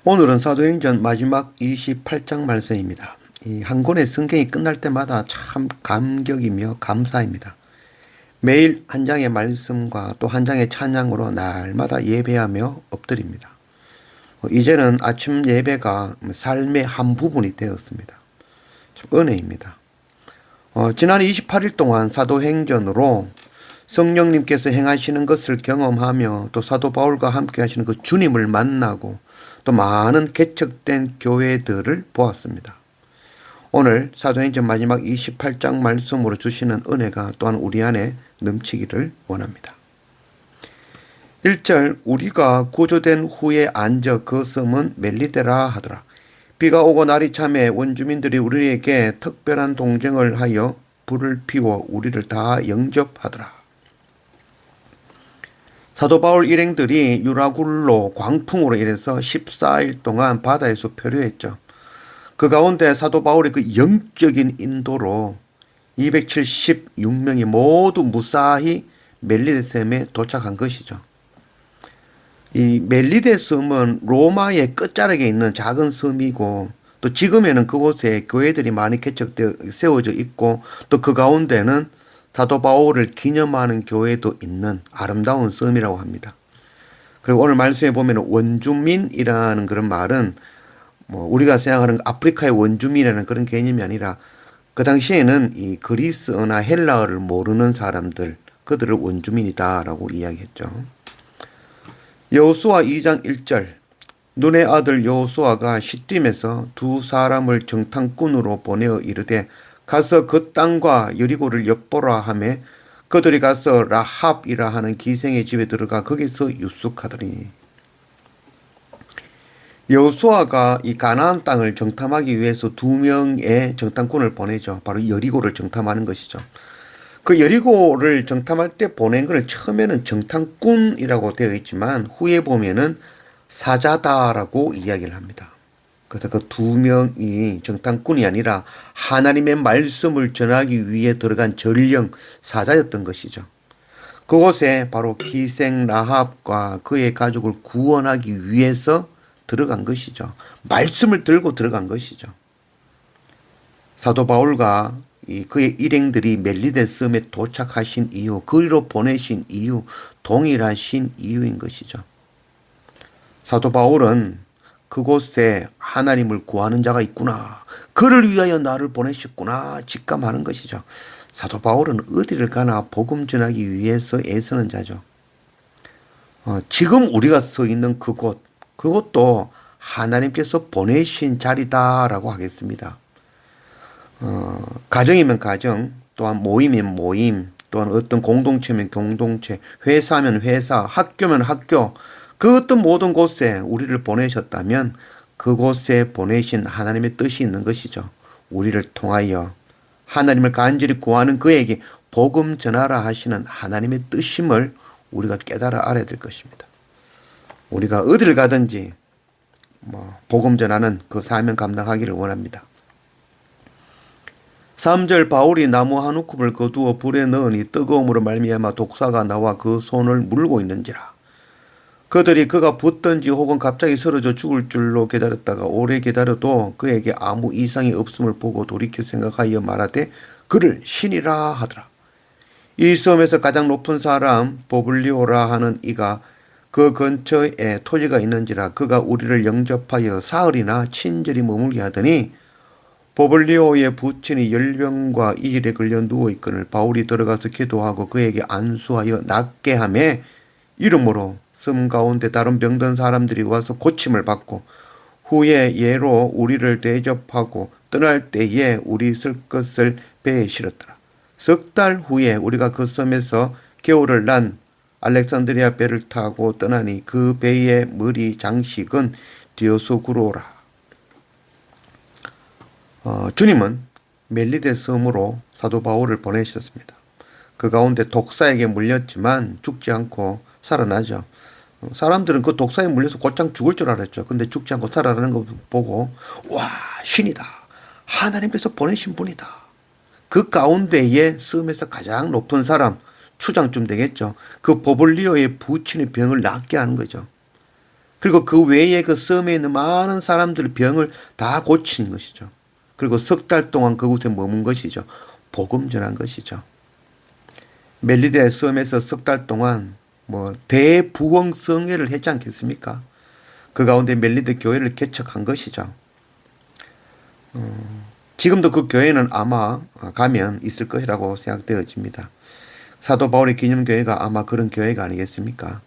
오늘은 사도행전 마지막 28장 말씀입니다. 이 한 권의 성경이 끝날 때마다 참 감격이며 감사입니다. 매일 한 장의 말씀과 또 한 장의 찬양으로 날마다 예배하며 엎드립니다. 이제는 아침 예배가 삶의 한 부분이 되었습니다. 참 은혜입니다. 지난 28일 동안 사도행전으로 성령님께서 행하시는 것을 경험하며 또 사도 바울과 함께 하시는 그 주님을 만나고 또 많은 개척된 교회들을 보았습니다. 오늘 사도행전 마지막 28장 말씀으로 주시는 은혜가 또한 우리 안에 넘치기를 원합니다. 1절 우리가 구조된 후에 앉아 그 섬은 멜리데라 하더라. 비가 오고 날이 참에 원주민들이 우리에게 특별한 동정을 하여 불을 피워 우리를 다 영접하더라. 사도 바울 일행들이 유라굴로 광풍으로 인해서 14일 동안 바다에서 표류했죠. 그 가운데 사도 바울의 그 영적인 인도로 276명이 모두 무사히 멜리데 섬에 도착한 것이죠. 이 멜리데 섬은 로마의 끝자락에 있는 작은 섬이고 또 지금에는 그곳에 교회들이 많이 개척되어 세워져 있고 또 그 가운데는 사도 바울을 기념하는 교회도 있는 아름다운 섬이라고 합니다. 그리고 오늘 말씀에 보면 원주민이라는 그런 말은 우리가 생각하는 아프리카의 원주민이라는 그런 개념이 아니라 그 당시에는 이 그리스어나 헬라어를 모르는 사람들, 그들을 원주민이다라고 이야기했죠. 여호수아 2장 1절 눈의 아들 여호수아가 시딤에서 두 사람을 정탐꾼으로 보내어 이르되 가서 그 땅과 여리고를 엿보라 하매 그들이 가서 라합이라 하는 기생의 집에 들어가 거기서 유숙하더니 여호수아가 이 가나안 땅을 정탐하기 위해서 두 명의 정탐꾼을 보내죠. 바로 여리고를 정탐하는 것이죠. 그 여리고를 정탐할 때 보낸 것을 처음에는 정탐꾼이라고 되어 있지만 후에 보면은 사자다라고 이야기를 합니다. 그래서 그 두 명이 정탐꾼이 아니라 하나님의 말씀을 전하기 위해 들어간 전령 사자였던 것이죠. 그곳에 바로 기생 라합과 그의 가족을 구원하기 위해서 들어간 것이죠. 말씀을 들고 들어간 것이죠. 사도 바울과 그의 일행들이 멜리데 섬에 도착하신 이유, 그리로 보내신 이유, 동일하신 이유인 것이죠. 사도 바울은 그곳에 하나님을 구하는 자가 있구나. 그를 위하여 나를 보내셨구나. 직감하는 것이죠. 사도 바울은 어디를 가나 복음 전하기 위해서 애쓰는 자죠. 지금 우리가 서 있는 그것도 하나님께서 보내신 자리다라고 하겠습니다. 가정이면 가정, 또한 모임이면 모임, 또한 어떤 공동체면 공동체, 회사면 회사, 학교면 학교, 그 어떤 모든 곳에 우리를 보내셨다면 그곳에 보내신 하나님의 뜻이 있는 것이죠. 우리를 통하여 하나님을 간절히 구하는 그에게 복음 전하라 하시는 하나님의 뜻임을 우리가 깨달아 알아야 될 것입니다. 우리가 어디를 가든지 복음 전하는 그 사명 감당하기를 원합니다. 3절 바울이 나무 한 움큼을 거두어 불에 넣으니 뜨거움으로 말미암아 독사가 나와 그 손을 물고 있는지라. 그들이 그가 붙든지 혹은 갑자기 쓰러져 죽을 줄로 기다렸다가 오래 기다려도 그에게 아무 이상이 없음을 보고 돌이켜 생각하여 말하되 그를 신이라 하더라. 이 섬에서 가장 높은 사람 보블리오라 하는 이가 그 근처에 토지가 있는지라 그가 우리를 영접하여 사흘이나 친절히 머물게 하더니 보블리오의 부친이 열병과 이질에 걸려 누워있거늘 바울이 들어가서 기도하고 그에게 안수하여 낫게 하매 이름으로 섬 가운데 다른 병든 사람들이 와서 고침을 받고 후에 예로 우리를 대접하고 떠날 때에 우리 쓸 것을 배에 실었더라. 석 달 후에 우리가 그 섬에서 겨울을 난 알렉산드리아 배를 타고 떠나니 그 배의 머리 장식은 디오스구로라. 주님은 멜리데 섬으로 사도 바울을 보내셨습니다. 그 가운데 독사에게 물렸지만 죽지 않고 살아나죠. 사람들은 그 독사에 물려서 곧장 죽을 줄 알았죠. 근데 죽지 않고 살아나는 거 보고 와, 신이다. 하나님께서 보내신 분이다. 그 가운데에 섬에서 가장 높은 사람, 추장쯤 되겠죠. 그 보블리오의 부친의 병을 낫게 하는 거죠. 그리고 그 외에 그 섬에 있는 많은 사람들의 병을 다 고친 것이죠. 그리고 석 달 동안 그곳에 머문 것이죠. 복음 전한 것이죠. 멜리데 섬에서 석 달 동안 뭐 대부흥 성회를 했지 않겠습니까? 그 가운데 멜리데 교회를 개척한 것이죠. 지금도 그 교회는 아마 가면 있을 것이라고 생각되어집니다. 사도 바울의 기념교회가 아마 그런 교회가 아니겠습니까?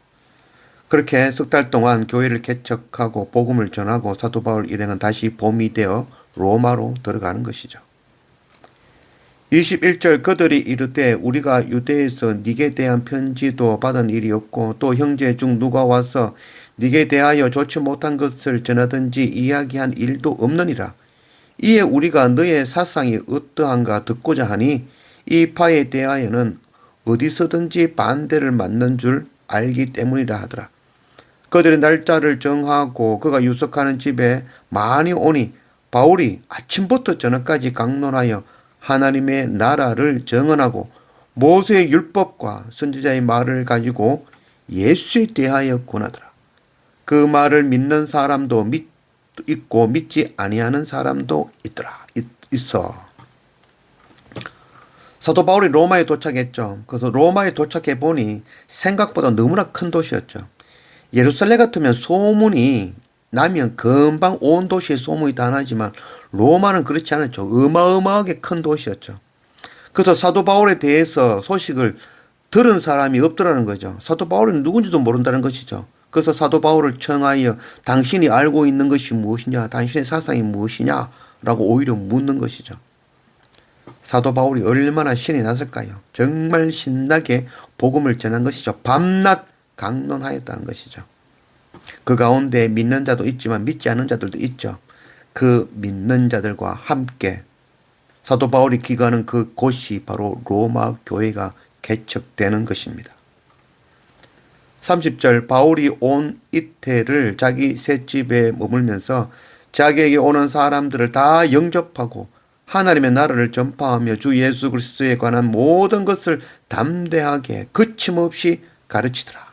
그렇게 석 달 동안 교회를 개척하고 복음을 전하고 사도 바울 일행은 다시 봄이 되어 로마로 들어가는 것이죠. 21절 그들이 이르되 우리가 유대에서 네게 대한 편지도 받은 일이 없고 또 형제 중 누가 와서 네게 대하여 좋지 못한 것을 전하든지 이야기한 일도 없느니라. 이에 우리가 너의 사상이 어떠한가 듣고자 하니 이 바에 대하여는 어디서든지 반대를 맞는 줄 알기 때문이라 하더라. 그들의 날짜를 정하고 그가 유석하는 집에 많이 오니 바울이 아침부터 저녁까지 강론하여 하나님의 나라를 증언하고 모세의 율법과 선지자의 말을 가지고 예수에 대하여 권하더라. 그 말을 믿는 사람도 있고 믿지 아니하는 사람도 있어. 사도 바울이 로마에 도착했죠. 그래서 로마에 도착해 보니 생각보다 너무나 큰 도시였죠. 예루살렘 같으면 소문이 나면 금방 온 도시에 소문이 다 나지만 로마는 그렇지 않았죠. 어마어마하게 큰 도시였죠. 그래서 사도 바울에 대해서 소식을 들은 사람이 없더라는 거죠. 사도 바울은 누군지도 모른다는 것이죠. 그래서 사도 바울을 청하여 당신이 알고 있는 것이 무엇이냐, 당신의 사상이 무엇이냐 라고 오히려 묻는 것이죠. 사도 바울이 얼마나 신이 났을까요? 정말 신나게 복음을 전한 것이죠. 밤낮 강론하였다는 것이죠. 그 가운데 믿는 자도 있지만 믿지 않는 자들도 있죠. 그 믿는 자들과 함께 사도 바울이 기거하는 그 곳이 바로 로마 교회가 개척되는 것입니다. 30절 바울이 온 이태를 자기 셋집에 머물면서 자기에게 오는 사람들을 다 영접하고 하나님의 나라를 전파하며 주 예수 그리스도에 관한 모든 것을 담대하게 거침없이 가르치더라.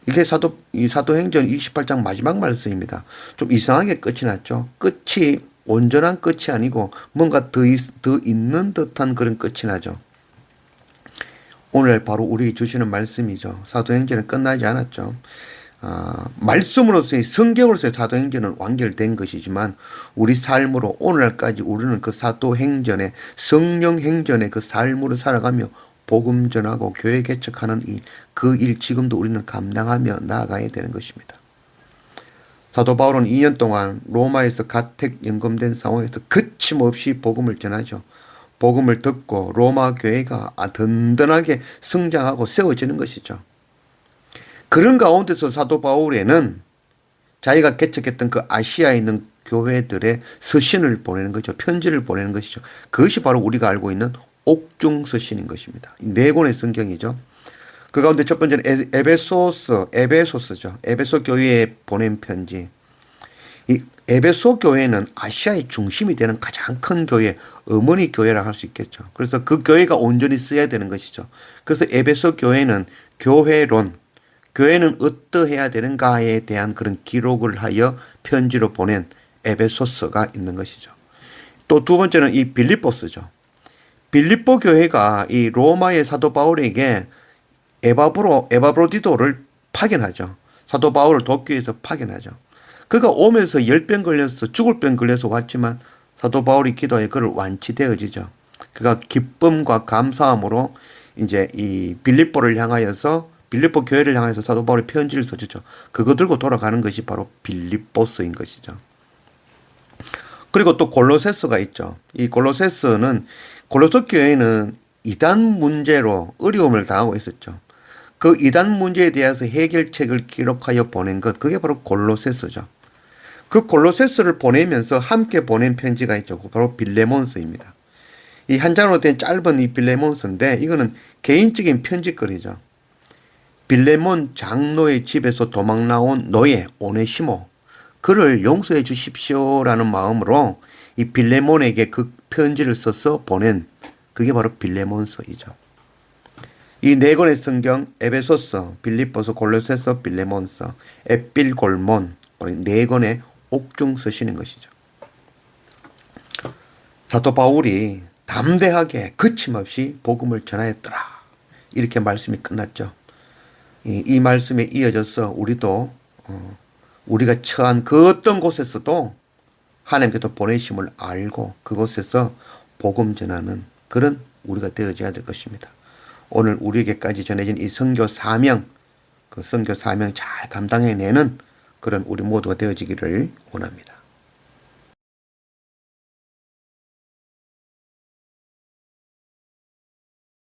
이게 사도행전 28장 마지막 말씀입니다. 좀 이상하게 끝이 났죠. 끝이 온전한 끝이 아니고 뭔가 더 있는 듯한 그런 끝이 나죠. 오늘 바로 우리에게 주시는 말씀이죠. 사도행전은 끝나지 않았죠. 말씀으로서의 성경으로서의 사도행전은 완결된 것이지만 우리 삶으로 오늘날까지 우리는 그 사도행전의 성령행전의 그 삶으로 살아가며 복음 전하고 교회 개척하는 일, 그 일 지금도 우리는 감당하며 나아가야 되는 것입니다. 사도 바울은 2년 동안 로마에서 가택 연금된 상황에서 거침없이 복음을 전하죠. 복음을 듣고 로마 교회가 든든하게 성장하고 세워지는 것이죠. 그런 가운데서 사도 바울에는 자기가 개척했던 그 아시아에 있는 교회들의 서신을 보내는 거죠. 편지를 보내는 것이죠. 그것이 바로 우리가 알고 있는 옥중서신인 것입니다. 4권의 성경이죠. 그 가운데 첫 번째는 에베소죠. 에베소 교회에 보낸 편지. 이 에베소 교회는 아시아의 중심이 되는 가장 큰 교회, 어머니 교회라 할 수 있겠죠. 그래서 그 교회가 온전히 써야 되는 것이죠. 그래서 에베소 교회는 교회론, 교회는 어떠해야 되는가에 대한 그런 기록을 하여 편지로 보낸 에베소서가 있는 것이죠. 또 두 번째는 이 빌립보서죠. 빌립보 교회가 이 로마의 사도 바울에게 에바브로디도를 파견하죠. 사도 바울을 도쿄에서 파견하죠. 그가 오면서 열병 걸려서 죽을 병 걸려서 왔지만 사도 바울이 기도해 그를 완치되어지죠. 그가 기쁨과 감사함으로 이제 이 빌립보 교회를 향해서 사도 바울이 편지를 써주죠. 그거 들고 돌아가는 것이 바로 빌립보서인 것이죠. 그리고 또 골로새서가 있죠. 이 골로새 교회는 이단 문제로 어려움을 당하고 있었죠. 그 이단 문제에 대해서 해결책을 기록하여 보낸 것, 그게 바로 골로새서죠. 그 골로새서를 보내면서 함께 보낸 편지가 있죠. 바로 빌레몬서입니다. 이 한 장으로 된 짧은 이 빌레몬서인데 이거는 개인적인 편지거리죠. 빌레몬 장로의 집에서 도망 나온 노예 오네시모, 그를 용서해 주십시오라는 마음으로 이 빌레몬에게 그 편지를 써서 보낸, 그게 바로 빌레몬서이죠. 이 네 권의 성경 에베소서, 빌립보서, 골로새서, 빌레몬서, 에필골몬 네 권의 옥중 서신인 것이죠. 사도 바울이 담대하게 거침없이 복음을 전하였더라. 이렇게 말씀이 끝났죠. 이 말씀에 이어져서 우리도 우리가 처한 그 어떤 곳에서도 하나님께서 보내심을 알고 그곳에서 복음 전하는 그런 우리가 되어져야 될 것입니다. 오늘 우리에게까지 전해진 이 선교 사명, 그 선교 사명 잘 감당해내는 그런 우리 모두가 되어지기를 원합니다.